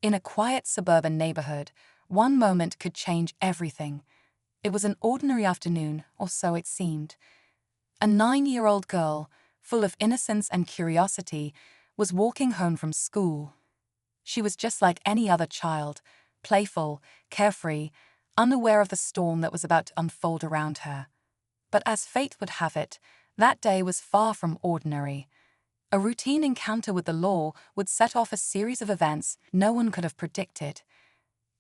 In a quiet suburban neighborhood, one moment could change everything. It was an ordinary afternoon, or so it seemed. A 9-year-old girl, full of innocence and curiosity, was walking home from school. She was just like any other child, playful, carefree, unaware of the storm that was about to unfold around her. But as fate would have it, that day was far from ordinary. A routine encounter with the law would set off a series of events no one could have predicted.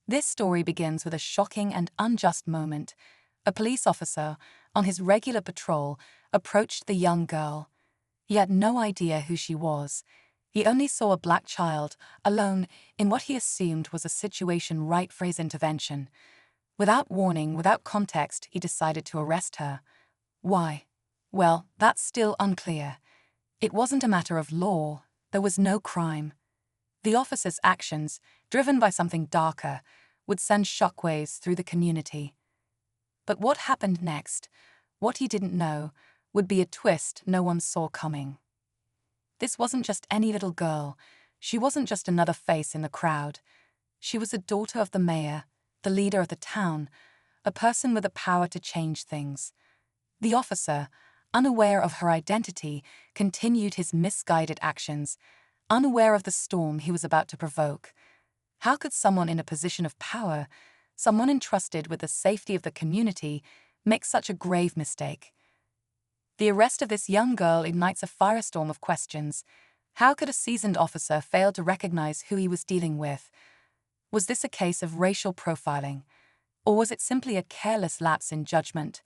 This story begins with a shocking and unjust moment. A police officer, on his regular patrol, approached the young girl. He had no idea who she was. He only saw a black child, alone, in what he assumed was a situation ripe for his intervention. Without warning, without context, he decided to arrest her. Why? Well, that's still unclear. It wasn't a matter of law. There was no crime. The officer's actions, driven by something darker, would send shockwaves through the community. But what happened next, what he didn't know, would be a twist no one saw coming. This wasn't just any little girl. She wasn't just another face in the crowd. She was a daughter of the mayor, the leader of the town, a person with the power to change things. The officer, unaware of her identity, continued his misguided actions, unaware of the storm he was about to provoke. How could someone in a position of power, someone entrusted with the safety of the community, make such a grave mistake? The arrest of this young girl ignites a firestorm of questions. How could a seasoned officer fail to recognize who he was dealing with? Was this a case of racial profiling? Or was it simply a careless lapse in judgment?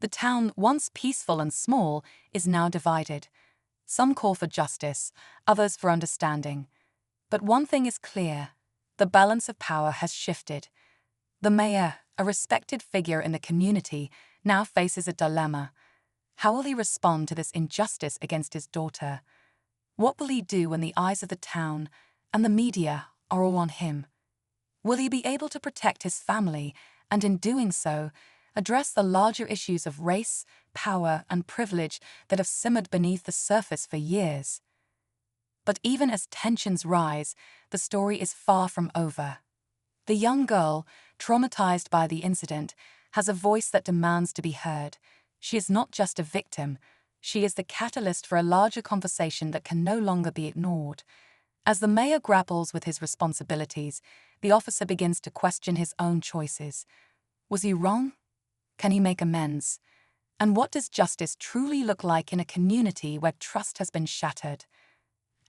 The town, once peaceful and small, is now divided. Some call for justice, others for understanding. But one thing is clear: the balance of power has shifted. The mayor, a respected figure in the community, now faces a dilemma. How will he respond to this injustice against his daughter? What will he do when the eyes of the town and the media are all on him? Will he be able to protect his family and, in doing so, address the larger issues of race, power, and privilege that have simmered beneath the surface for years? But even as tensions rise, the story is far from over. The young girl, traumatized by the incident, has a voice that demands to be heard. She is not just a victim. She is the catalyst for a larger conversation that can no longer be ignored. As the mayor grapples with his responsibilities, the officer begins to question his own choices. Was he wrong? Can he make amends? And what does justice truly look like in a community where trust has been shattered?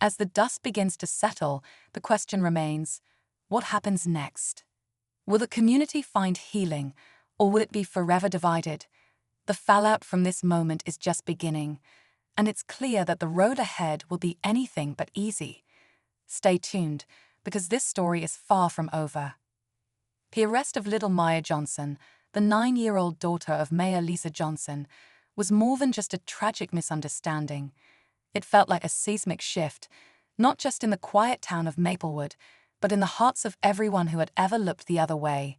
As the dust begins to settle, the question remains: what happens next? Will the community find healing, or will it be forever divided? The fallout from this moment is just beginning, and it's clear that the road ahead will be anything but easy. Stay tuned, because this story is far from over. The arrest of little Maya Johnson, the 9-year-old daughter of Mayor Lisa Johnson, was more than just a tragic misunderstanding. It felt like a seismic shift, not just in the quiet town of Maplewood, but in the hearts of everyone who had ever looked the other way.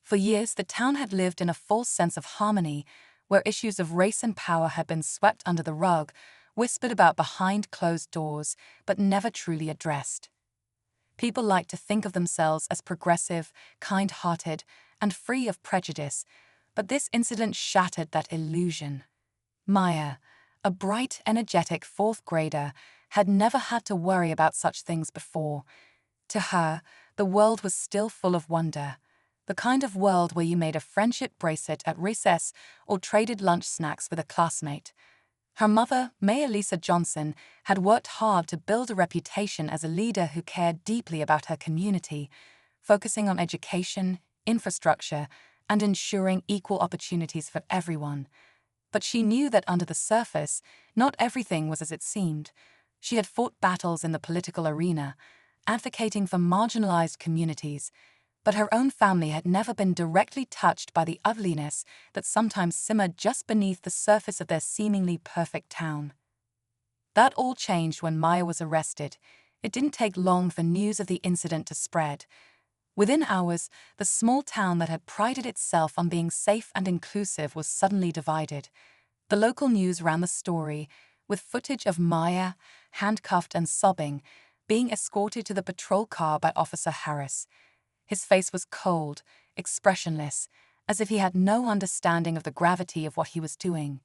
For years, the town had lived in a false sense of harmony, where issues of race and power had been swept under the rug, whispered about behind closed doors, but never truly addressed. People liked to think of themselves as progressive, kind-hearted, and free of prejudice, but this incident shattered that illusion. Maya, a bright, energetic fourth grader, had never had to worry about such things before. To her, the world was still full of wonder, the kind of world where you made a friendship bracelet at recess or traded lunch snacks with a classmate. Her mother, Mayor Lisa Johnson, had worked hard to build a reputation as a leader who cared deeply about her community, focusing on education, infrastructure, and ensuring equal opportunities for everyone. But she knew that under the surface, not everything was as it seemed. She had fought battles in the political arena, advocating for marginalized communities, but her own family had never been directly touched by the ugliness that sometimes simmered just beneath the surface of their seemingly perfect town. That all changed when Maya was arrested. It didn't take long for news of the incident to spread. Within hours, the small town that had prided itself on being safe and inclusive was suddenly divided. The local news ran the story, with footage of Maya, handcuffed and sobbing, being escorted to the patrol car by Officer Harris. His face was cold, expressionless, as if he had no understanding of the gravity of what he was doing.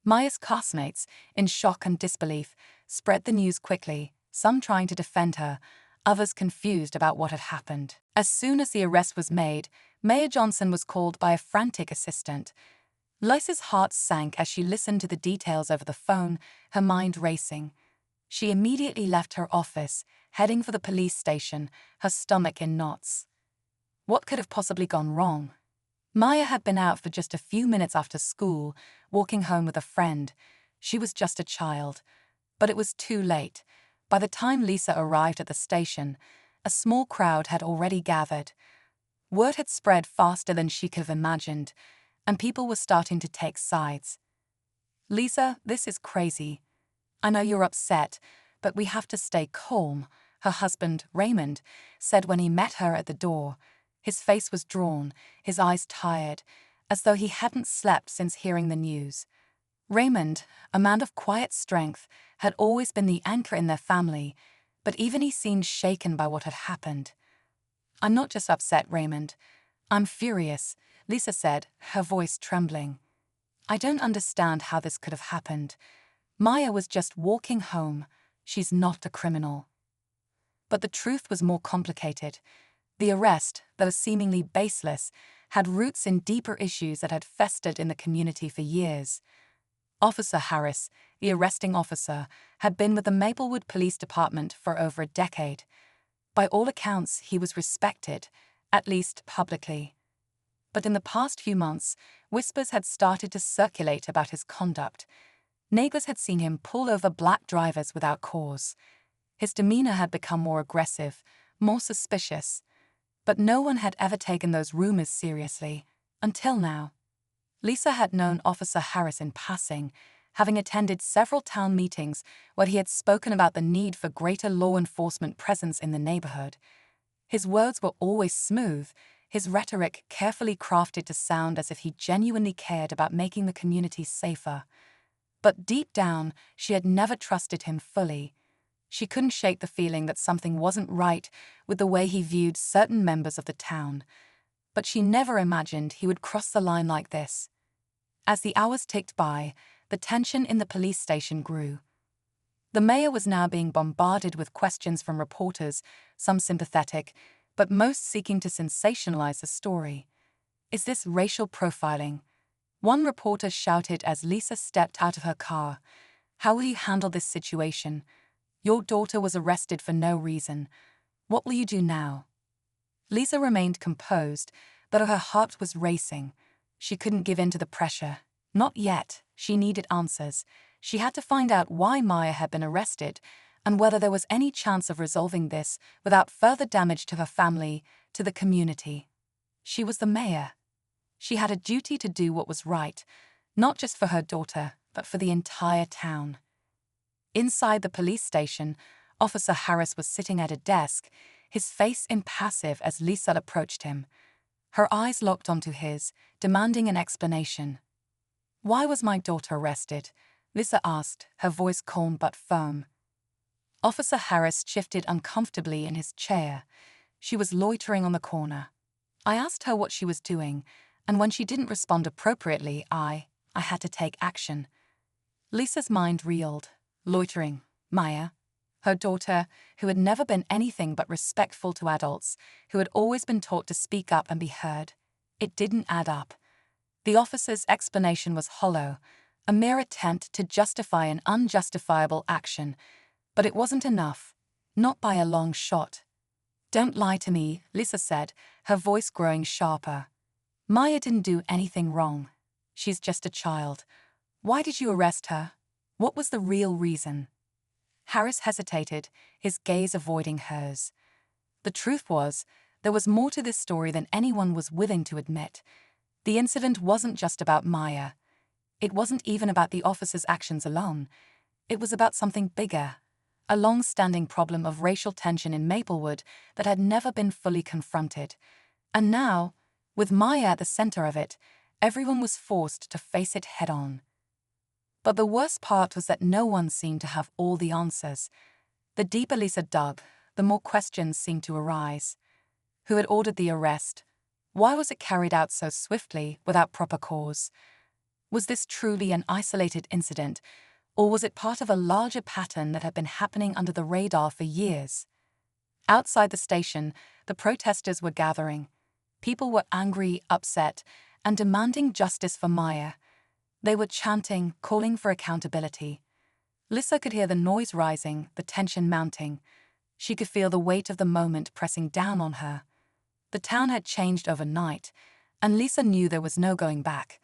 Maya's classmates, in shock and disbelief, spread the news quickly, some trying to defend her, others confused about what had happened. As soon as the arrest was made, Mayor Johnson was called by a frantic assistant. Lisa's heart sank as she listened to the details over the phone, her mind racing. She immediately left her office, heading for the police station, her stomach in knots. What could have possibly gone wrong? Maya had been out for just a few minutes after school, walking home with a friend. She was just a child. But it was too late. By the time Lisa arrived at the station, a small crowd had already gathered. Word had spread faster than she could have imagined, and people were starting to take sides. "Lisa, this is crazy. I know you're upset, but we have to stay calm," her husband, Raymond, said when he met her at the door. His face was drawn, his eyes tired, as though he hadn't slept since hearing the news. Raymond, a man of quiet strength, had always been the anchor in their family, but even he seemed shaken by what had happened. "I'm not just upset, Raymond. I'm furious," Lisa said, her voice trembling. "I don't understand how this could have happened. Maya was just walking home. She's not a criminal." But the truth was more complicated. The arrest, though seemingly baseless, had roots in deeper issues that had festered in the community for years. Officer Harris, the arresting officer, had been with the Maplewood Police Department for over a decade. By all accounts, he was respected, at least publicly. But in the past few months, whispers had started to circulate about his conduct. Neighbors had seen him pull over black drivers without cause. His demeanor had become more aggressive, more suspicious. But no one had ever taken those rumors seriously, until now. Lisa had known Officer Harris in passing, having attended several town meetings where he had spoken about the need for greater law enforcement presence in the neighborhood. His words were always smooth, his rhetoric carefully crafted to sound as if he genuinely cared about making the community safer. But deep down, she had never trusted him fully. She couldn't shake the feeling that something wasn't right with the way he viewed certain members of the town. But she never imagined he would cross the line like this. As the hours ticked by, the tension in the police station grew. The mayor was now being bombarded with questions from reporters, some sympathetic, but most seeking to sensationalize the story. "Is this racial profiling?" One reporter shouted as Lisa stepped out of her car. "How will you handle this situation? Your daughter was arrested for no reason. What will you do now?" Lisa remained composed, though her heart was racing. She couldn't give in to the pressure. Not yet. She needed answers. She had to find out why Maya had been arrested and whether there was any chance of resolving this without further damage to her family, to the community. She was the mayor. She had a duty to do what was right, not just for her daughter, but for the entire town. Inside the police station, Officer Harris was sitting at a desk, his face impassive as Lisa approached him. Her eyes locked onto his, demanding an explanation. "Why was my daughter arrested?" Lisa asked, her voice calm but firm. Officer Harris shifted uncomfortably in his chair. She was loitering on the corner. "I asked her what she was doing, and when she didn't respond appropriately, I had to take action." Lisa's mind reeled. Loitering. Maya, her daughter, who had never been anything but respectful to adults, who had always been taught to speak up and be heard. It didn't add up. The officer's explanation was hollow, a mere attempt to justify an unjustifiable action. But it wasn't enough. Not by a long shot. "Don't lie to me," Lisa said, her voice growing sharper. "Maya didn't do anything wrong. She's just a child. Why did you arrest her? What was the real reason?" Harris hesitated, his gaze avoiding hers. The truth was, there was more to this story than anyone was willing to admit. The incident wasn't just about Maya. It wasn't even about the officer's actions alone. It was about something bigger. A long-standing problem of racial tension in Maplewood that had never been fully confronted. And now, with Maya at the center of it, everyone was forced to face it head-on. But the worst part was that no one seemed to have all the answers. The deeper Lisa dug, the more questions seemed to arise. Who had ordered the arrest? Why was it carried out so swiftly, without proper cause? Was this truly an isolated incident, or was it part of a larger pattern that had been happening under the radar for years? Outside the station, the protesters were gathering. People were angry, upset, and demanding justice for Maya. They were chanting, calling for accountability. Lisa could hear the noise rising, the tension mounting. She could feel the weight of the moment pressing down on her. The town had changed overnight, and Lisa knew there was no going back.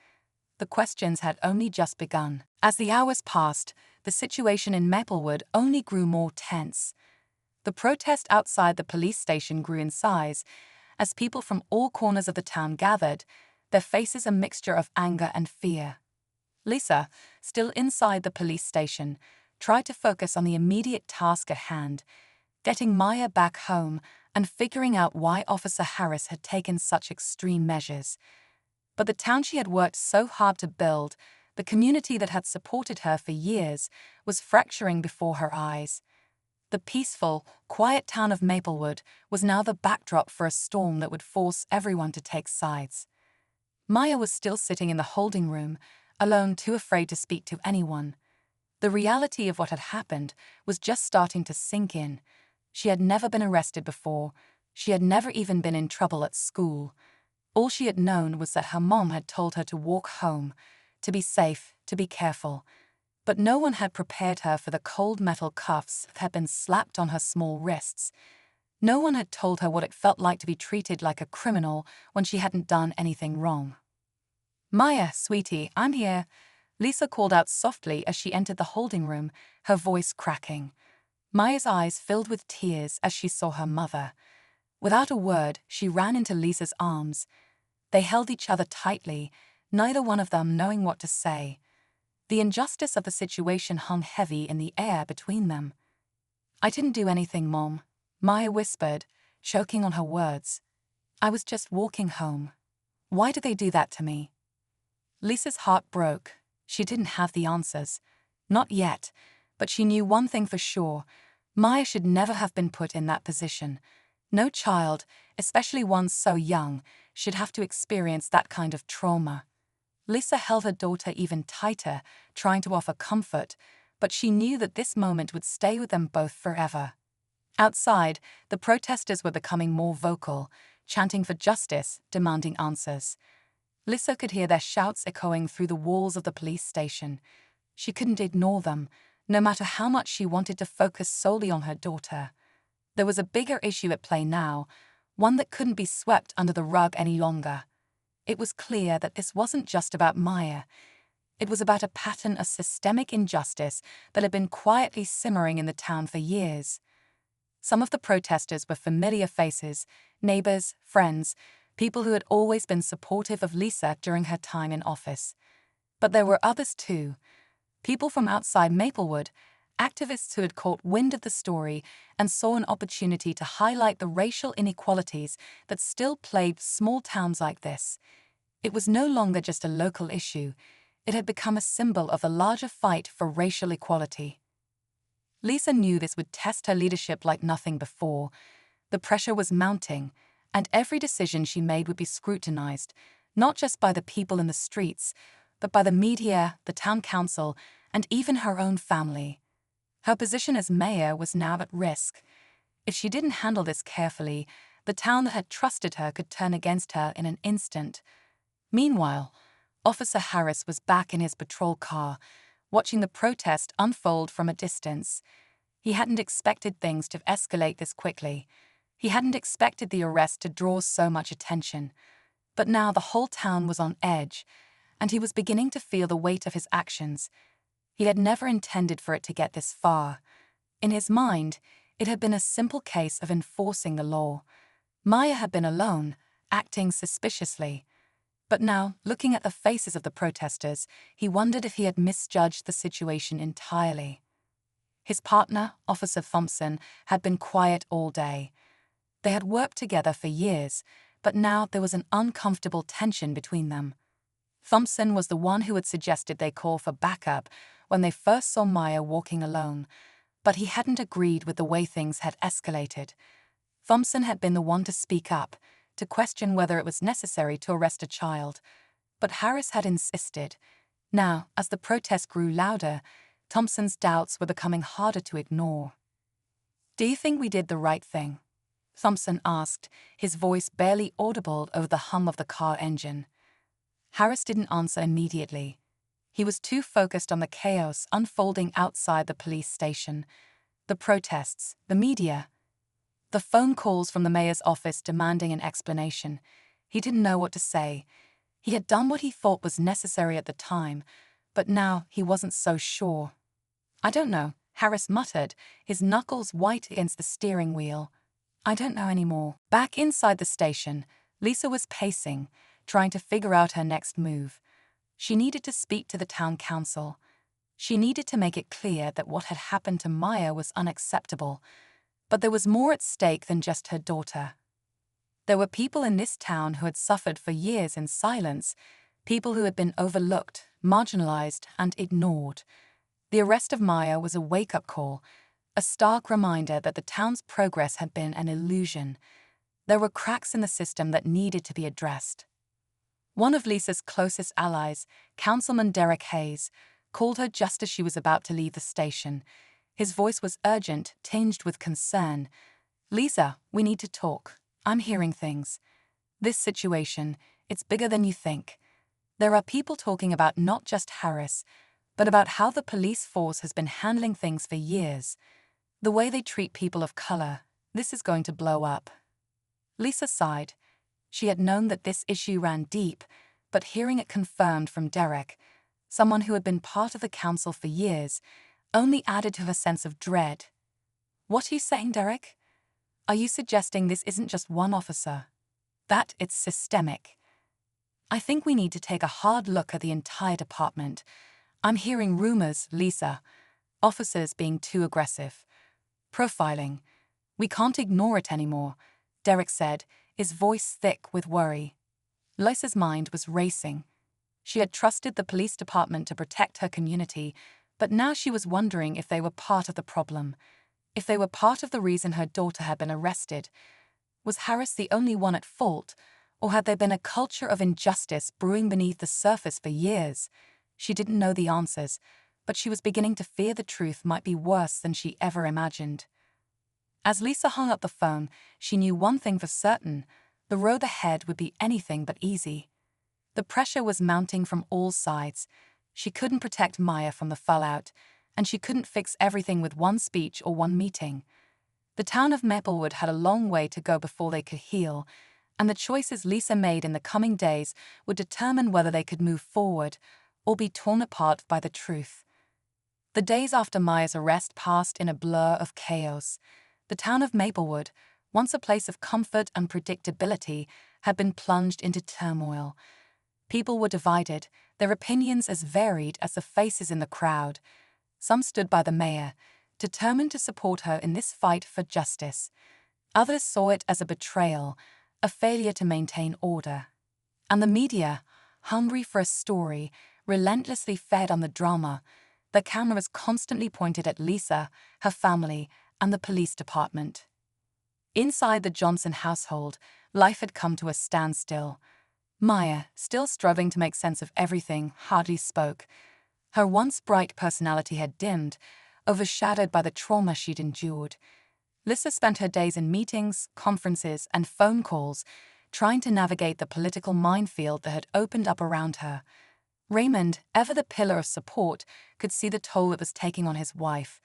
The questions had only just begun. As the hours passed, the situation in Maplewood only grew more tense. The protest outside the police station grew in size. As people from all corners of the town gathered, their faces a mixture of anger and fear. Lisa, still inside the police station, tried to focus on the immediate task at hand, getting Maya back home and figuring out why Officer Harris had taken such extreme measures. But the town she had worked so hard to build, the community that had supported her for years, was fracturing before her eyes. The peaceful, quiet town of Maplewood was now the backdrop for a storm that would force everyone to take sides. Maya was still sitting in the holding room, alone, too afraid to speak to anyone. The reality of what had happened was just starting to sink in. She had never been arrested before. She had never even been in trouble at school. All she had known was that her mom had told her to walk home, to be safe, to be careful. But no one had prepared her for the cold metal cuffs that had been slapped on her small wrists. No one had told her what it felt like to be treated like a criminal when she hadn't done anything wrong. "Maya, sweetie, I'm here," Lisa called out softly as she entered the holding room, her voice cracking. Maya's eyes filled with tears as she saw her mother. Without a word, she ran into Lisa's arms. They held each other tightly, neither one of them knowing what to say. The injustice of the situation hung heavy in the air between them. "I didn't do anything, Mom," Maya whispered, choking on her words. "I was just walking home. Why did they do that to me?" Lisa's heart broke. She didn't have the answers. Not yet, but she knew one thing for sure. Maya should never have been put in that position. No child, especially one so young, should have to experience that kind of trauma. Lisa held her daughter even tighter, trying to offer comfort, but she knew that this moment would stay with them both forever. Outside, the protesters were becoming more vocal, chanting for justice, demanding answers. Lisa could hear their shouts echoing through the walls of the police station. She couldn't ignore them, no matter how much she wanted to focus solely on her daughter. There was a bigger issue at play now, one that couldn't be swept under the rug any longer. It was clear that this wasn't just about Maya. It was about a pattern of systemic injustice that had been quietly simmering in the town for years. Some of the protesters were familiar faces, neighbors, friends, people who had always been supportive of Lisa during her time in office. But there were others too. People from outside Maplewood, activists who had caught wind of the story and saw an opportunity to highlight the racial inequalities that still plagued small towns like this. It was no longer just a local issue. It had become a symbol of the larger fight for racial equality. Lisa knew this would test her leadership like nothing before. The pressure was mounting, and every decision she made would be scrutinized, not just by the people in the streets, but by the media, the town council, and even her own family. Her position as mayor was now at risk. If she didn't handle this carefully, the town that had trusted her could turn against her in an instant. Meanwhile, Officer Harris was back in his patrol car, watching the protest unfold from a distance. He hadn't expected things to escalate this quickly. He hadn't expected the arrest to draw so much attention. But now the whole town was on edge, and he was beginning to feel the weight of his actions. He had never intended for it to get this far. In his mind, it had been a simple case of enforcing the law. Maya had been alone, acting suspiciously. But now, looking at the faces of the protesters, he wondered if he had misjudged the situation entirely. His partner, Officer Thompson, had been quiet all day. They had worked together for years, but now there was an uncomfortable tension between them. Thompson was the one who had suggested they call for backup when they first saw Maya walking alone, But he hadn't agreed with the way things had escalated. Thompson had been the one to speak up, to question whether it was necessary to arrest a child. But Harris had insisted. Now, as the protest grew louder, Thompson's doubts were becoming harder to ignore. "Do you think we did the right thing?" Thompson asked, his voice barely audible over the hum of the car engine. Harris didn't answer immediately. He was too focused on the chaos unfolding outside the police station. The protests, the media, the phone calls from the mayor's office demanding an explanation. He didn't know what to say. He had done what he thought was necessary at the time, but now he wasn't so sure. "I don't know," Harris muttered, his knuckles white against the steering wheel. "I don't know anymore." Back inside the station, Lisa was pacing, trying to figure out her next move. She needed to speak to the town council. She needed to make it clear that what had happened to Maya was unacceptable. But there was more at stake than just her daughter. There were people in this town who had suffered for years in silence, people who had been overlooked, marginalized, and ignored. The arrest of Maya was a wake-up call, a stark reminder that the town's progress had been an illusion. There were cracks in the system that needed to be addressed. One of Lisa's closest allies, Councilman Derek Hayes, called her just as she was about to leave the station. His voice was urgent, tinged with concern. "Lisa, we need to talk. I'm hearing things. This situation, it's bigger than you think. There are people talking about not just Harris, but about how the police force has been handling things for years. The way they treat people of color, this is going to blow up." Lisa sighed. She had known that this issue ran deep, but hearing it confirmed from Derek, someone who had been part of the council for years, only added to her sense of dread. "What are you saying, Derek? Are you suggesting this isn't just one officer? That it's systemic?" "I think we need to take a hard look at the entire department. I'm hearing rumors, Lisa. Officers being too aggressive. Profiling. We can't ignore it anymore," Derek said, his voice thick with worry. Lisa's mind was racing. She had trusted the police department to protect her community, but now she was wondering if they were part of the problem, if they were part of the reason her daughter had been arrested. Was Harris the only one at fault, or had there been a culture of injustice brewing beneath the surface for years? She didn't know the answers, but she was beginning to fear the truth might be worse than she ever imagined. As Lisa hung up the phone, she knew one thing for certain: the road ahead would be anything but easy. The pressure was mounting from all sides. She couldn't protect Maya from the fallout, and she couldn't fix everything with one speech or one meeting. The town of Maplewood had a long way to go before they could heal, and the choices Lisa made in the coming days would determine whether they could move forward or be torn apart by the truth. The days after Maya's arrest passed in a blur of chaos. The town of Maplewood, once a place of comfort and predictability, had been plunged into turmoil. People were divided, their opinions as varied as the faces in the crowd. Some stood by the mayor, determined to support her in this fight for justice. Others saw it as a betrayal, a failure to maintain order. And the media, hungry for a story, relentlessly fed on the drama. The cameras constantly pointed at Lisa, her family, and the police department. Inside the Johnson household, life had come to a standstill. Maya, still struggling to make sense of everything, hardly spoke. Her once bright personality had dimmed, overshadowed by the trauma she'd endured. Lisa spent her days in meetings, conferences, and phone calls, trying to navigate the political minefield that had opened up around her. Raymond, ever the pillar of support, could see the toll it was taking on his wife.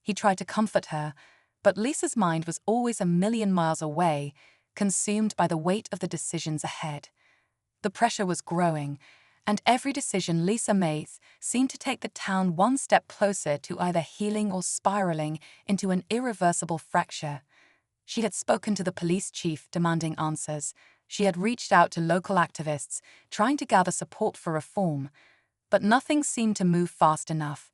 He tried to comfort her, but Lisa's mind was always a million miles away, consumed by the weight of the decisions ahead. The pressure was growing, and every decision Lisa made seemed to take the town one step closer to either healing or spiraling into an irreversible fracture. She had spoken to the police chief demanding answers. She had reached out to local activists, trying to gather support for reform. But nothing seemed to move fast enough.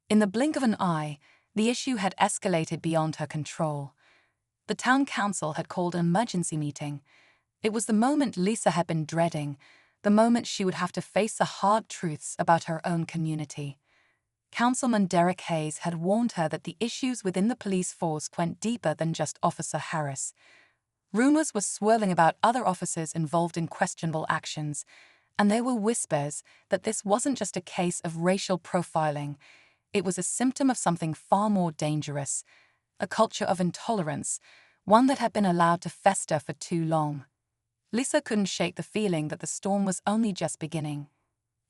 In the blink of an eye, the issue had escalated beyond her control. The town council had called an emergency meeting. It was the moment Lisa had been dreading, the moment she would have to face the hard truths about her own community. Councilman Derek Hayes had warned her that the issues within the police force went deeper than just Officer Harris. Rumors were swirling about other officers involved in questionable actions, and there were whispers that this wasn't just a case of racial profiling. It was a symptom of something far more dangerous, a culture of intolerance, one that had been allowed to fester for too long. Lisa couldn't shake the feeling that the storm was only just beginning.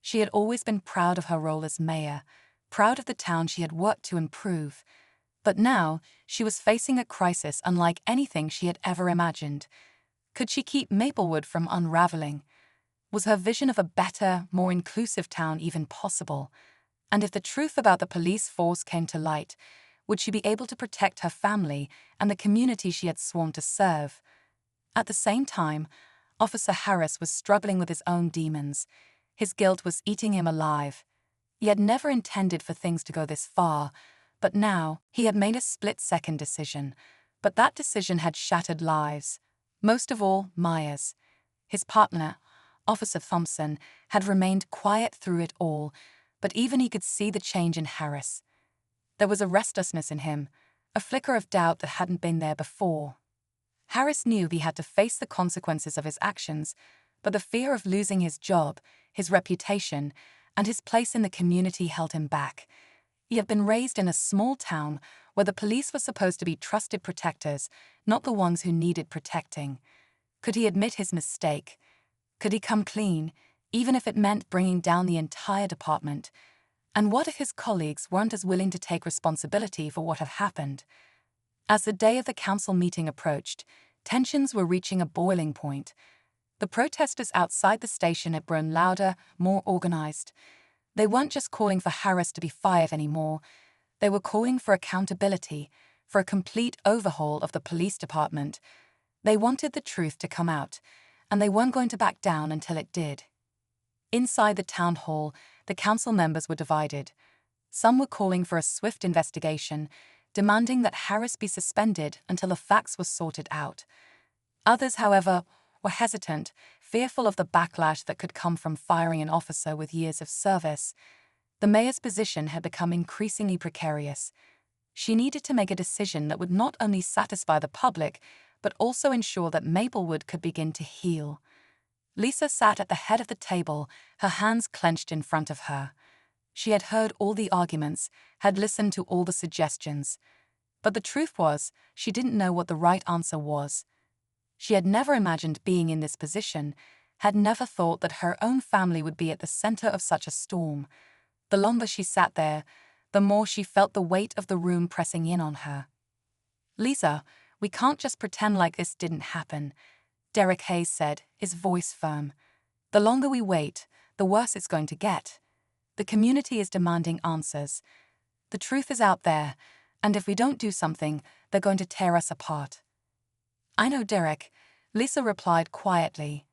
She had always been proud of her role as mayor, proud of the town she had worked to improve. But now, she was facing a crisis unlike anything she had ever imagined. Could she keep Maplewood from unraveling? Was her vision of a better, more inclusive town even possible? And if the truth about the police force came to light, would she be able to protect her family and the community she had sworn to serve? At the same time, Officer Harris was struggling with his own demons. His guilt was eating him alive. He had never intended for things to go this far, but now he had made a split-second decision. But that decision had shattered lives. Most of all, Maya's. His partner, Officer Thompson, had remained quiet through it all, but even he could see the change in Harris. There was a restlessness in him, a flicker of doubt that hadn't been there before. Harris knew he had to face the consequences of his actions, but the fear of losing his job, his reputation, and his place in the community held him back. He had been raised in a small town where the police were supposed to be trusted protectors, not the ones who needed protecting. Could he admit his mistake? Could he come clean, even if it meant bringing down the entire department? And what if his colleagues weren't as willing to take responsibility for what had happened? As the day of the council meeting approached, tensions were reaching a boiling point. The protesters outside the station had grown louder, more organized. They weren't just calling for Harris to be fired anymore. They were calling for accountability, for a complete overhaul of the police department. They wanted the truth to come out, and they weren't going to back down until it did. Inside the town hall, the council members were divided. Some were calling for a swift investigation, demanding that Harris be suspended until the facts were sorted out. Others, however, were hesitant, fearful of the backlash that could come from firing an officer with years of service. The mayor's position had become increasingly precarious. She needed to make a decision that would not only satisfy the public, but also ensure that Maplewood could begin to heal. Lisa sat at the head of the table, her hands clenched in front of her. She had heard all the arguments, had listened to all the suggestions. But the truth was, she didn't know what the right answer was. She had never imagined being in this position, had never thought that her own family would be at the center of such a storm. The longer she sat there, the more she felt the weight of the room pressing in on her. "Lisa, we can't just pretend like this didn't happen," Derek Hayes said, his voice firm. "The longer we wait, the worse it's going to get. The community is demanding answers. The truth is out there, and if we don't do something, they're going to tear us apart." "I know, Derek," Lisa replied quietly.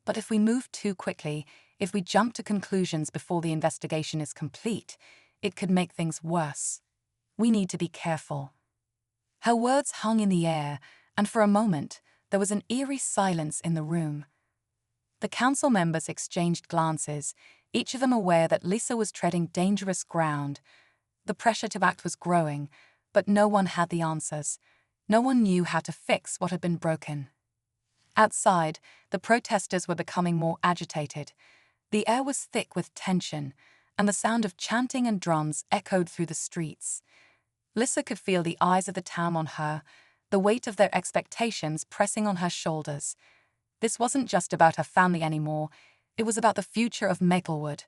"But if we move too quickly, if we jump to conclusions before the investigation is complete, it could make things worse. We need to be careful." Her words hung in the air, and for a moment, there was an eerie silence in the room. The council members exchanged glances, each of them aware that Lisa was treading dangerous ground. The pressure to act was growing, but no one had the answers. No one knew how to fix what had been broken. Outside, the protesters were becoming more agitated. The air was thick with tension, and the sound of chanting and drums echoed through the streets. Lisa could feel the eyes of the town on her, the weight of their expectations pressing on her shoulders. This wasn't just about her family anymore, it was about the future of Maplewood.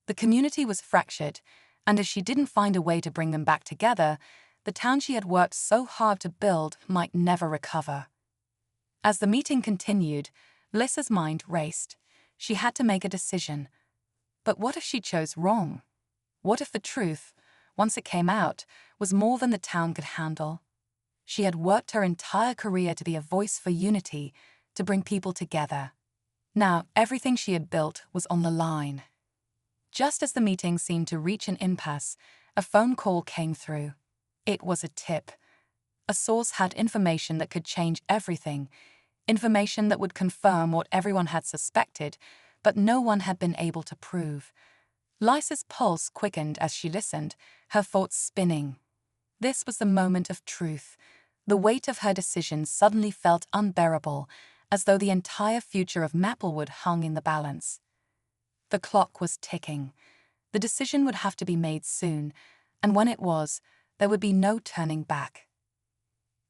The community was fractured, and if she didn't find a way to bring them back together, the town she had worked so hard to build might never recover. As the meeting continued, Lisa's mind raced. She had to make a decision. But what if she chose wrong? What if the truth, once it came out, was more than the town could handle? She had worked her entire career to be a voice for unity, to bring people together. Now, everything she had built was on the line. Just as the meeting seemed to reach an impasse, a phone call came through. It was a tip. A source had information that could change everything, information that would confirm what everyone had suspected, but no one had been able to prove. Lisa's pulse quickened as she listened, her thoughts spinning. This was the moment of truth. The weight of her decision suddenly felt unbearable, as though the entire future of Maplewood hung in the balance. The clock was ticking. The decision would have to be made soon, and when it was, there would be no turning back.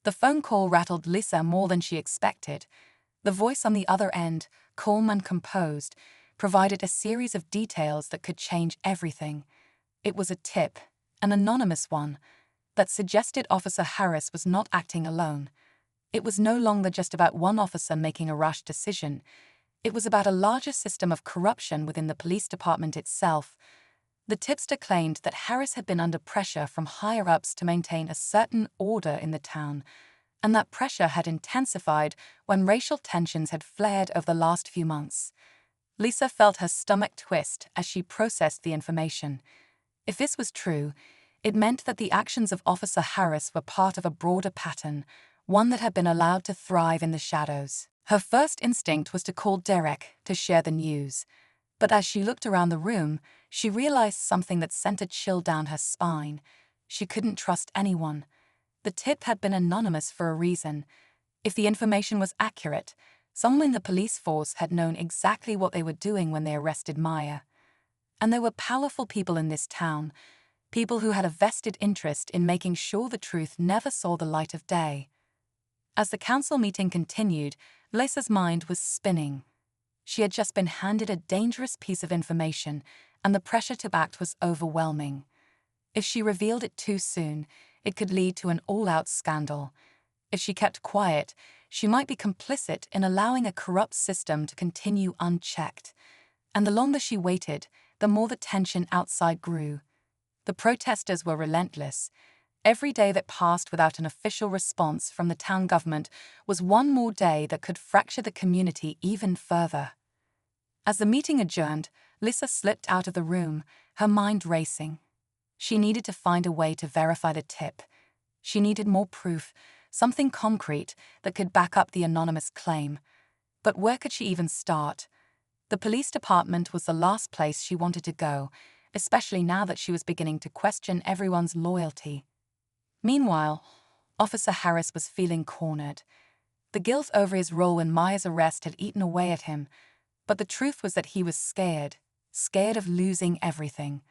The phone call rattled Lisa more than she expected. The voice on the other end, calm and composed, provided a series of details that could change everything. It was a tip, an anonymous one, that suggested Officer Harris was not acting alone. It was no longer just about one officer making a rash decision. It was about a larger system of corruption within the police department itself. The tipster claimed that Harris had been under pressure from higher-ups to maintain a certain order in the town, and that pressure had intensified when racial tensions had flared over the last few months. Lisa felt her stomach twist as she processed the information. If this was true, it meant that the actions of Officer Harris were part of a broader pattern, one that had been allowed to thrive in the shadows. Her first instinct was to call Derek to share the news. But as she looked around the room, she realized something that sent a chill down her spine. She couldn't trust anyone. The tip had been anonymous for a reason. If the information was accurate, someone in the police force had known exactly what they were doing when they arrested Maya. And there were powerful people in this town, people who had a vested interest in making sure the truth never saw the light of day. As the council meeting continued, Lisa's mind was spinning. She had just been handed a dangerous piece of information, and the pressure to act was overwhelming. If she revealed it too soon, it could lead to an all-out scandal. If she kept quiet, she might be complicit in allowing a corrupt system to continue unchecked. And the longer she waited, the more the tension outside grew. The protesters were relentless. Every day that passed without an official response from the town government was one more day that could fracture the community even further. As the meeting adjourned, Lisa slipped out of the room, her mind racing. She needed to find a way to verify the tip. She needed more proof, something concrete that could back up the anonymous claim. But where could she even start? The police department was the last place she wanted to go, especially now that she was beginning to question everyone's loyalty. Meanwhile, Officer Harris was feeling cornered. The guilt over his role in Maya's arrest had eaten away at him, but the truth was that he was scared of losing everything.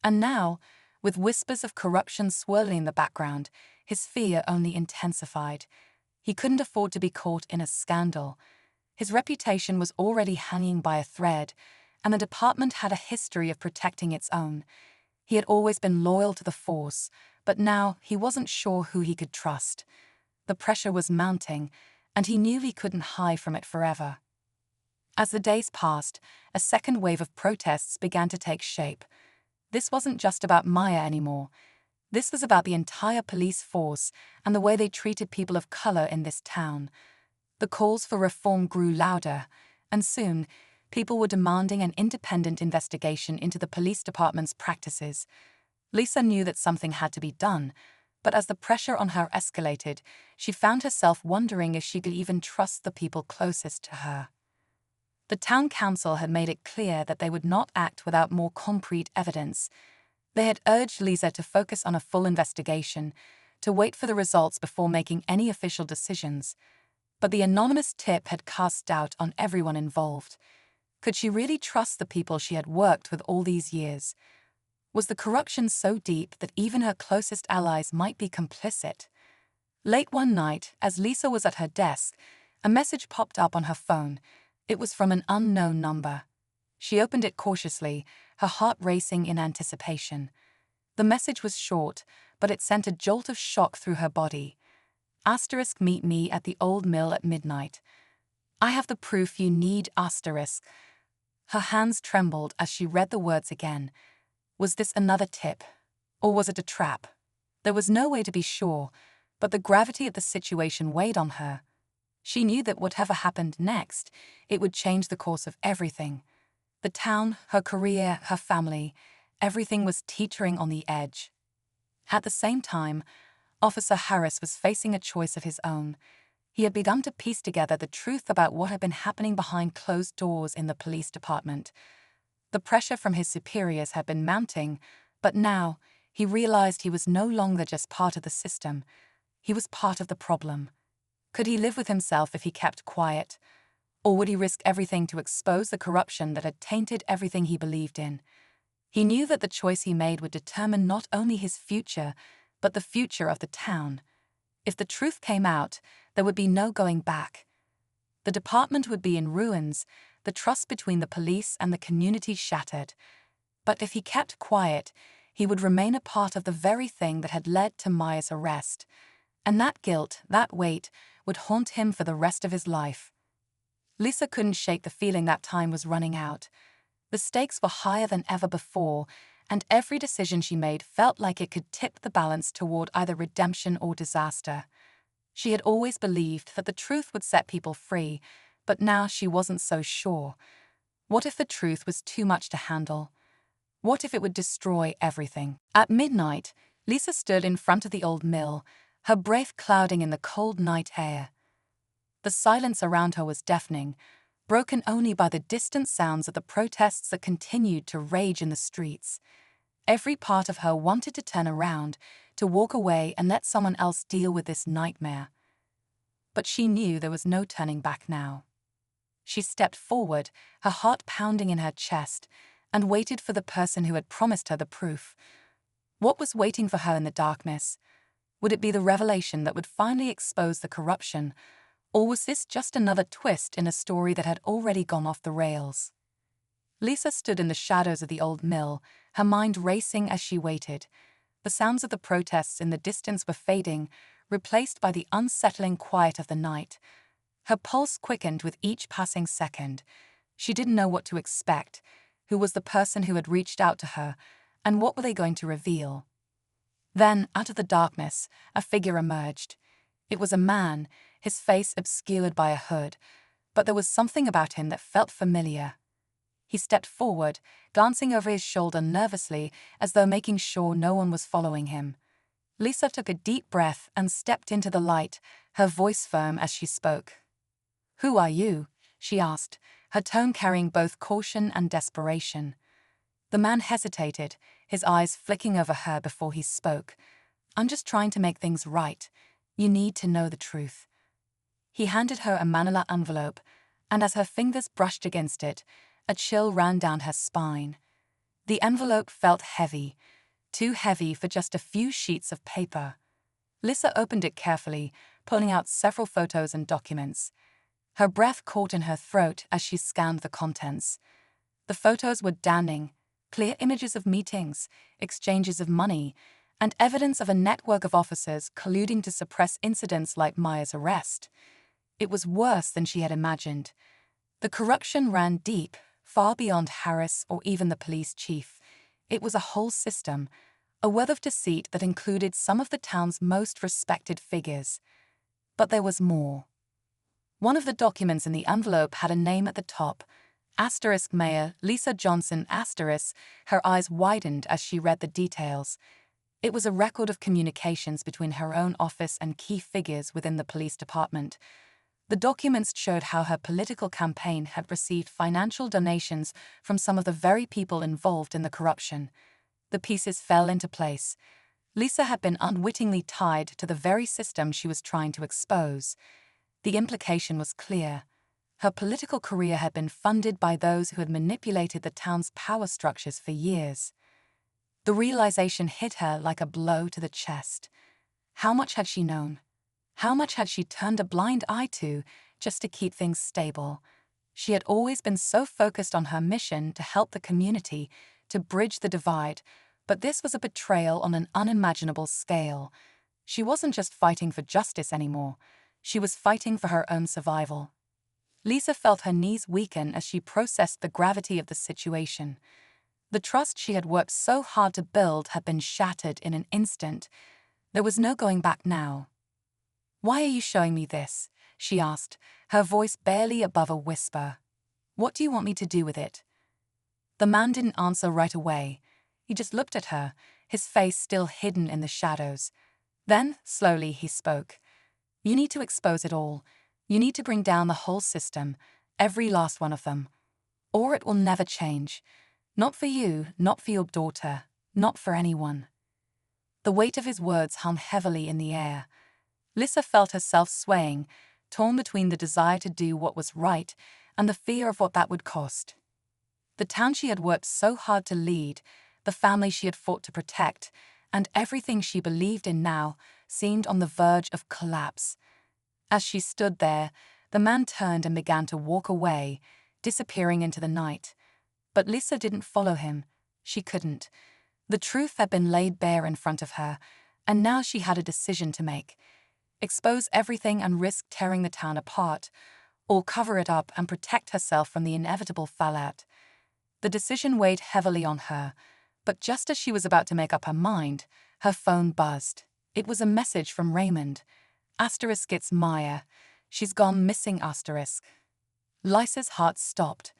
And now, with whispers of corruption swirling in the background, his fear only intensified. He couldn't afford to be caught in a scandal. His reputation was already hanging by a thread, and the department had a history of protecting its own. He had always been loyal to the force, but now he wasn't sure who he could trust. The pressure was mounting, and he knew he couldn't hide from it forever. As the days passed, a second wave of protests began to take shape. This wasn't just about Maya anymore. This was about the entire police force and the way they treated people of color in this town. The calls for reform grew louder, and soon, people were demanding an independent investigation into the police department's practices. Lisa knew that something had to be done, but as the pressure on her escalated, she found herself wondering if she could even trust the people closest to her. The town council had made it clear that they would not act without more concrete evidence. They had urged Lisa to focus on a full investigation, to wait for the results before making any official decisions. But the anonymous tip had cast doubt on everyone involved. Could she really trust the people she had worked with all these years? Was the corruption so deep that even her closest allies might be complicit? Late one night, as Lisa was at her desk, a message popped up on her phone. It was from an unknown number. She opened it cautiously, her heart racing in anticipation. The message was short, but it sent a jolt of shock through her body. *, meet me at the old mill at midnight. I have the proof you need, *. Her hands trembled as she read the words again. Was this another tip? Or was it a trap? There was no way to be sure, but the gravity of the situation weighed on her. She knew that whatever happened next, it would change the course of everything. The town, her career, her family, everything was teetering on the edge. At the same time, Officer Harris was facing a choice of his own. He had begun to piece together the truth about what had been happening behind closed doors in the police department. The pressure from his superiors had been mounting, but now he realized he was no longer just part of the system. He was part of the problem. Could he live with himself if he kept quiet? Or would he risk everything to expose the corruption that had tainted everything he believed in? He knew that the choice he made would determine not only his future, but the future of the town. If the truth came out, there would be no going back. The department would be in ruins, the trust between the police and the community shattered. But if he kept quiet, he would remain a part of the very thing that had led to Maya's arrest. And that guilt, that weight, would haunt him for the rest of his life. Lisa couldn't shake the feeling that time was running out. The stakes were higher than ever before, and every decision she made felt like it could tip the balance toward either redemption or disaster. She had always believed that the truth would set people free, but now she wasn't so sure. What if the truth was too much to handle? What if it would destroy everything? At midnight, Lisa stood in front of the old mill, her breath clouding in the cold night air. The silence around her was deafening, broken only by the distant sounds of the protests that continued to rage in the streets. Every part of her wanted to turn around, to walk away and let someone else deal with this nightmare. But she knew there was no turning back now. She stepped forward, her heart pounding in her chest, and waited for the person who had promised her the proof. What was waiting for her in the darkness? Would it be the revelation that would finally expose the corruption, or was this just another twist in a story that had already gone off the rails? Lisa stood in the shadows of the old mill, her mind racing as she waited. The sounds of the protests in the distance were fading, replaced by the unsettling quiet of the night. Her pulse quickened with each passing second. She didn't know what to expect. Who was the person who had reached out to her, and what were they going to reveal? Then, out of the darkness, a figure emerged. It was a man, his face obscured by a hood, but there was something about him that felt familiar. He stepped forward, glancing over his shoulder nervously, as though making sure no one was following him. Lisa took a deep breath and stepped into the light, her voice firm as she spoke. "Who are you?" she asked, her tone carrying both caution and desperation. The man hesitated, his eyes flicking over her before he spoke. "I'm just trying to make things right. You need to know the truth." He handed her a manila envelope, and as her fingers brushed against it, a chill ran down her spine. The envelope felt heavy, too heavy for just a few sheets of paper. Lisa opened it carefully, pulling out several photos and documents. Her breath caught in her throat as she scanned the contents. The photos were damning, clear images of meetings, exchanges of money, and evidence of a network of officers colluding to suppress incidents like Maya's arrest. It was worse than she had imagined. The corruption ran deep, far beyond Harris or even the police chief. It was a whole system, a web of deceit that included some of the town's most respected figures. But there was more. One of the documents in the envelope had a name at the top, * Mayor Lisa Johnson *. Her eyes widened as she read the details. It was a record of communications between her own office and key figures within the police department. The documents showed how her political campaign had received financial donations from some of the very people involved in the corruption. The pieces fell into place. Lisa had been unwittingly tied to the very system she was trying to expose. The implication was clear. Her political career had been funded by those who had manipulated the town's power structures for years. The realization hit her like a blow to the chest. How much had she known? How much had she turned a blind eye to just to keep things stable? She had always been so focused on her mission to help the community, to bridge the divide, but this was a betrayal on an unimaginable scale. She wasn't just fighting for justice anymore. She was fighting for her own survival. Lisa felt her knees weaken as she processed the gravity of the situation. The trust she had worked so hard to build had been shattered in an instant. There was no going back now. "Why are you showing me this?" she asked, her voice barely above a whisper. "What do you want me to do with it?" The man didn't answer right away. He just looked at her, his face still hidden in the shadows. Then, slowly, he spoke. "You need to expose it all. You need to bring down the whole system, every last one of them. Or it will never change. Not for you, not for your daughter, not for anyone. The weight of his words hung heavily in the air. Lisa felt herself swaying, torn between the desire to do what was right and the fear of what that would cost. The town she had worked so hard to lead, the family she had fought to protect, and everything she believed in now seemed on the verge of collapse. As she stood there, the man turned and began to walk away, disappearing into the night. But Lisa didn't follow him. She couldn't. The truth had been laid bare in front of her, and now she had a decision to make. Expose everything and risk tearing the town apart, or cover it up and protect herself from the inevitable fallout. The decision weighed heavily on her, but just as she was about to make up her mind, her phone buzzed. It was a message from Raymond. Asterisk, it's Maya. She's gone missing, asterisk. Lisa's heart stopped.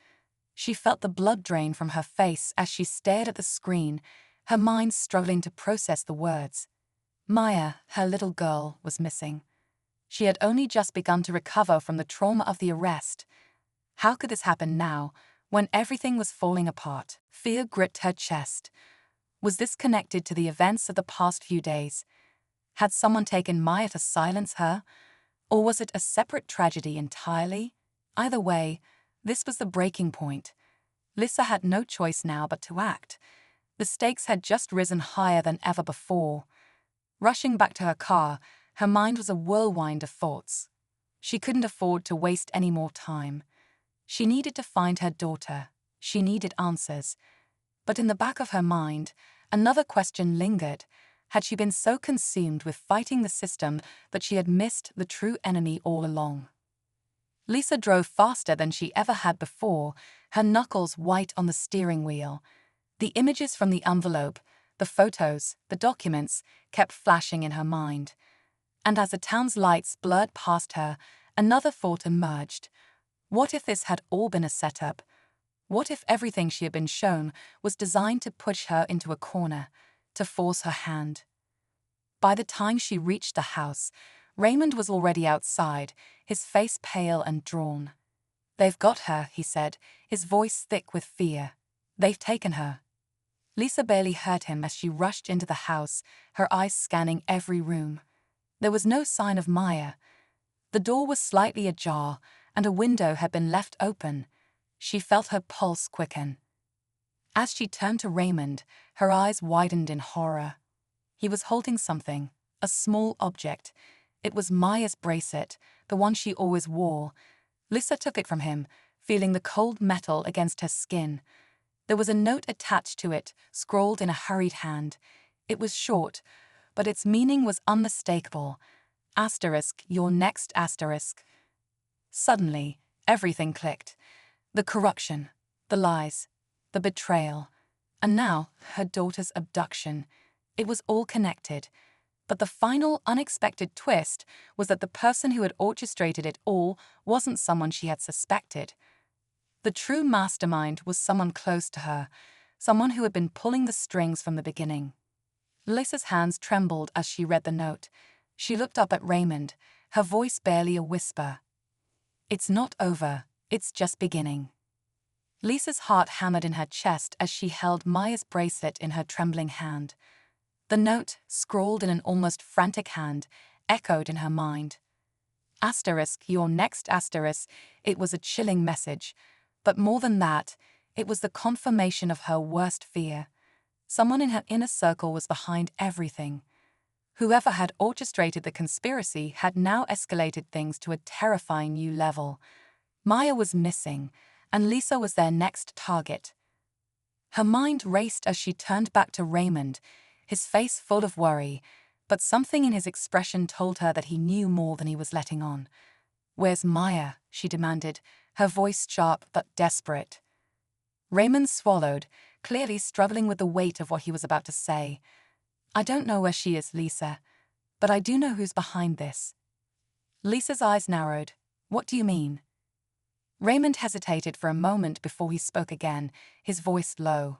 She felt the blood drain from her face as she stared at the screen, her mind struggling to process the words. Maya, her little girl, was missing. She had only just begun to recover from the trauma of the arrest. How could this happen now, when everything was falling apart? Fear gripped her chest. Was this connected to the events of the past few days? Had someone taken Maya to silence her? Or was it a separate tragedy entirely? Either way, this was the breaking point. Lisa had no choice now but to act. The stakes had just risen higher than ever before. Rushing back to her car, her mind was a whirlwind of thoughts. She couldn't afford to waste any more time. She needed to find her daughter. She needed answers. But in the back of her mind, another question lingered. Had she been so consumed with fighting the system that she had missed the true enemy all along? Lisa drove faster than she ever had before, her knuckles white on the steering wheel. The images from the envelope, the photos, the documents, kept flashing in her mind. And as the town's lights blurred past her, another thought emerged. What if this had all been a setup? What if everything she had been shown was designed to push her into a corner, to force her hand? By the time she reached the house, Raymond was already outside, his face pale and drawn. "They've got her," he said, his voice thick with fear. "They've taken her." Lisa barely heard him as she rushed into the house, her eyes scanning every room. There was no sign of Maya. The door was slightly ajar, and a window had been left open. She felt her pulse quicken. As she turned to Raymond, her eyes widened in horror. He was holding something, a small object. It was Maya's bracelet, the one she always wore. Lisa took it from him, feeling the cold metal against her skin. There was a note attached to it, scrawled in a hurried hand. It was short, but its meaning was unmistakable. Asterisk, your next asterisk. Suddenly, everything clicked. The corruption, the lies, the betrayal, and now her daughter's abduction. It was all connected. But the final, unexpected twist was that the person who had orchestrated it all wasn't someone she had suspected. The true mastermind was someone close to her, someone who had been pulling the strings from the beginning. Lisa's hands trembled as she read the note. She looked up at Raymond, her voice barely a whisper. "It's not over, it's just beginning." Lisa's heart hammered in her chest as she held Maya's bracelet in her trembling hand. The note, scrawled in an almost frantic hand, echoed in her mind. Asterisk, your next asterisk. It was a chilling message. But more than that, it was the confirmation of her worst fear. Someone in her inner circle was behind everything. Whoever had orchestrated the conspiracy had now escalated things to a terrifying new level. Maya was missing, and Lisa was their next target. Her mind raced as she turned back to Raymond, his face full of worry, but something in his expression told her that he knew more than he was letting on. "Where's Maya?" she demanded, her voice sharp but desperate. Raymond swallowed, clearly struggling with the weight of what he was about to say. "I don't know where she is, Lisa, but I do know who's behind this." Lisa's eyes narrowed. "What do you mean?" Raymond hesitated for a moment before he spoke again, his voice low.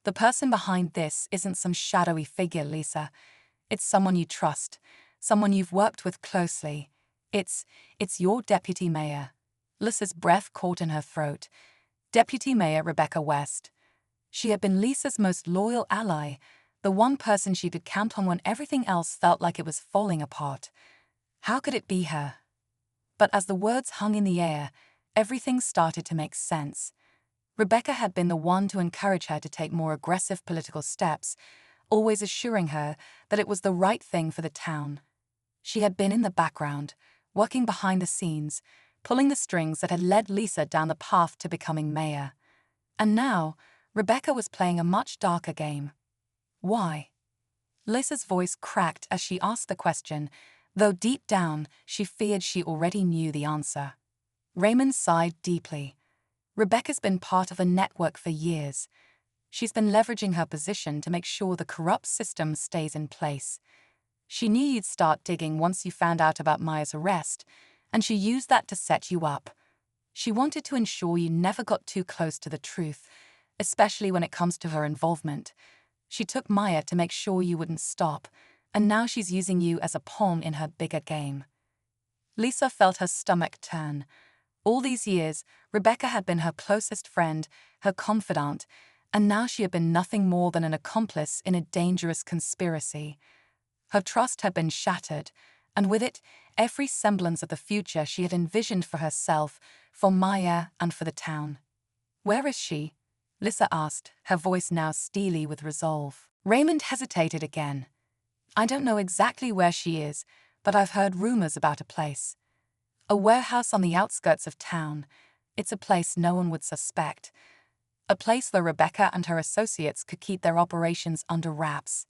"The person behind this isn't some shadowy figure, Lisa. It's someone you trust, someone you've worked with closely. It's your deputy mayor." Lisa's breath caught in her throat. Deputy Mayor Rebecca West. She had been Lisa's most loyal ally, the one person she could count on when everything else felt like it was falling apart. How could it be her? But as the words hung in the air, everything started to make sense. Rebecca had been the one to encourage her to take more aggressive political steps, always assuring her that it was the right thing for the town. She had been in the background, working behind the scenes, pulling the strings that had led Lisa down the path to becoming mayor. And now, Rebecca was playing a much darker game. Why? Lisa's voice cracked as she asked the question, though deep down she feared she already knew the answer. Raymond sighed deeply. Rebecca's been part of a network for years. She's been leveraging her position to make sure the corrupt system stays in place. She knew you'd start digging once you found out about Maya's arrest, and she used that to set you up. She wanted to ensure you never got too close to the truth, especially when it comes to her involvement. She took Maya to make sure you wouldn't stop, and now she's using you as a pawn in her bigger game. Lisa felt her stomach turn. All these years, Rebecca had been her closest friend, her confidant, and now she had been nothing more than an accomplice in a dangerous conspiracy. Her trust had been shattered, and with it, every semblance of the future she had envisioned for herself, for Maya, and for the town. "Where is she?" Lisa asked, her voice now steely with resolve. Raymond hesitated again. "I don't know exactly where she is, but I've heard rumors about a place. A warehouse on the outskirts of town. It's a place no one would suspect. A place where Rebecca and her associates could keep their operations under wraps."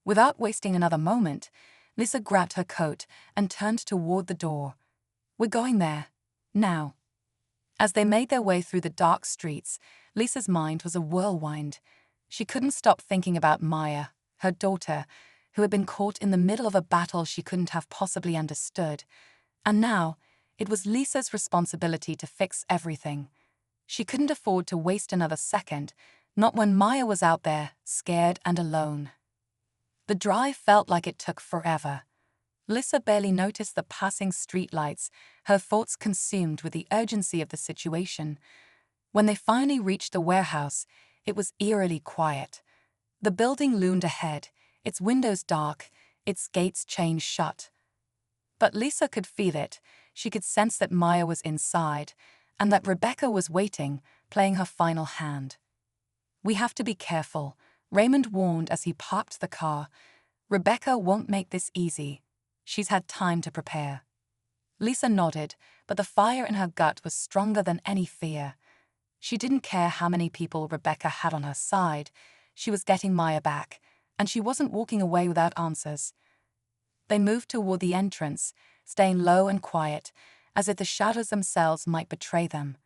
Without wasting another moment, Lisa grabbed her coat and turned toward the door. "We're going there. Now." As they made their way through the dark streets, Lisa's mind was a whirlwind. She couldn't stop thinking about Maya, her daughter, who had been caught in the middle of a battle she couldn't have possibly understood. And now, it was Lisa's responsibility to fix everything. She couldn't afford to waste another second, not when Maya was out there, scared and alone. The drive felt like it took forever. Lisa barely noticed the passing streetlights, her thoughts consumed with the urgency of the situation. When they finally reached the warehouse, it was eerily quiet. The building loomed ahead, its windows dark, its gates chained shut. But Lisa could feel it. She could sense that Maya was inside, and that Rebecca was waiting, playing her final hand. "We have to be careful," Raymond warned as he parked the car. "Rebecca won't make this easy. She's had time to prepare." Lisa nodded, but the fire in her gut was stronger than any fear. She didn't care how many people Rebecca had on her side. She was getting Maya back, and she wasn't walking away without answers. They moved toward the entrance, staying low and quiet, as if the shadows themselves might betray them.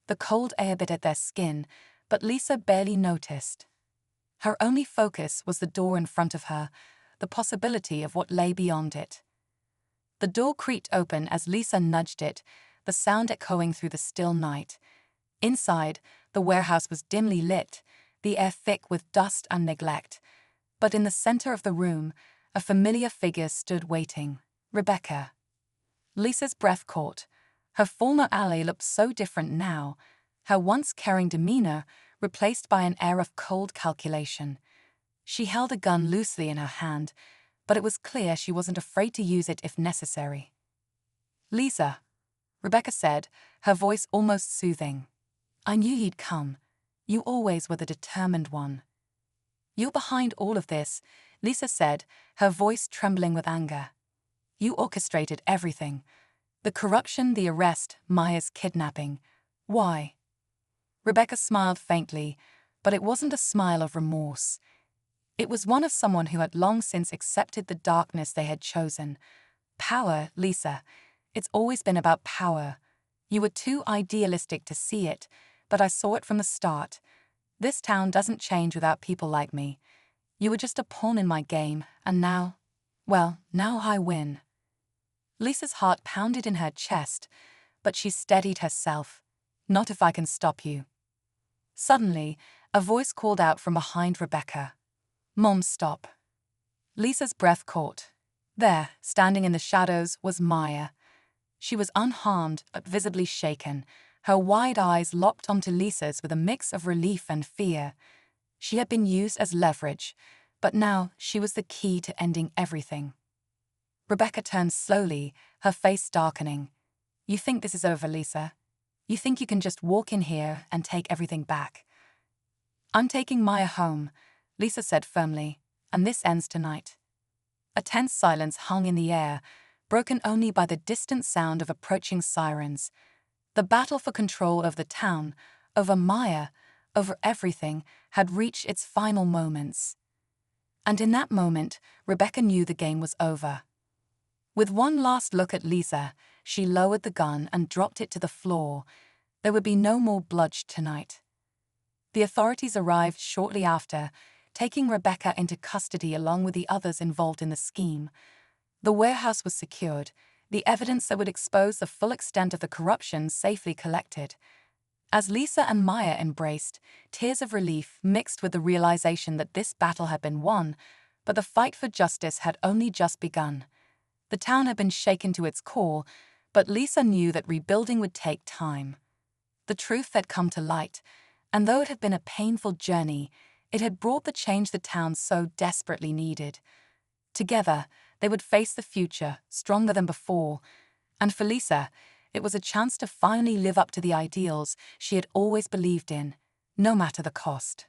The cold air bit at their skin, but Lisa barely noticed. Her only focus was the door in front of her, the possibility of what lay beyond it. The door creaked open as Lisa nudged it, the sound echoing through the still night. Inside, the warehouse was dimly lit, the air thick with dust and neglect. But in the center of the room, a familiar figure stood waiting. Rebecca. Lisa's breath caught. Her former ally looked so different now, her once caring demeanor replaced by an air of cold calculation. She held a gun loosely in her hand, but it was clear she wasn't afraid to use it if necessary. "Lisa," Rebecca said, her voice almost soothing. "I knew you'd come. You always were the determined one." "You're behind all of this," Lisa said, her voice trembling with anger. "You orchestrated everything. The corruption, the arrest, Maya's kidnapping. Why?" Rebecca smiled faintly, but it wasn't a smile of remorse. It was one of someone who had long since accepted the darkness they had chosen. "Power, Lisa. It's always been about power. You were too idealistic to see it, but I saw it from the start. This town doesn't change without people like me. You were just a pawn in my game, and now, well, now I win." Lisa's heart pounded in her chest, but she steadied herself. "Not if I can stop you." Suddenly, a voice called out from behind Rebecca. "Mom, stop." Lisa's breath caught. There, standing in the shadows, was Maya. She was unharmed but visibly shaken, Her wide eyes locked onto Lisa's with a mix of relief and fear. She had been used as leverage, but now she was the key to ending everything. Rebecca turned slowly, her face darkening. "You think this is over, Lisa? You think you can just walk in here and take everything back?" "I'm taking Maya home," Lisa said firmly, "and this ends tonight." A tense silence hung in the air, broken only by the distant sound of approaching sirens. The battle for control of the town, over Maya, over everything, had reached its final moments. And in that moment, Rebecca knew the game was over. With one last look at Lisa, she lowered the gun and dropped it to the floor. There would be no more bloodshed tonight. The authorities arrived shortly after, taking Rebecca into custody along with the others involved in the scheme. The warehouse was secured, the evidence that would expose the full extent of the corruption safely collected. As Lisa and Maya embraced, tears of relief mixed with the realization that this battle had been won, but the fight for justice had only just begun. The town had been shaken to its core, but Lisa knew that rebuilding would take time. The truth had come to light, and though it had been a painful journey, it had brought the change the town so desperately needed. Together, they would face the future, stronger than before. And for Lisa, it was a chance to finally live up to the ideals she had always believed in, no matter the cost.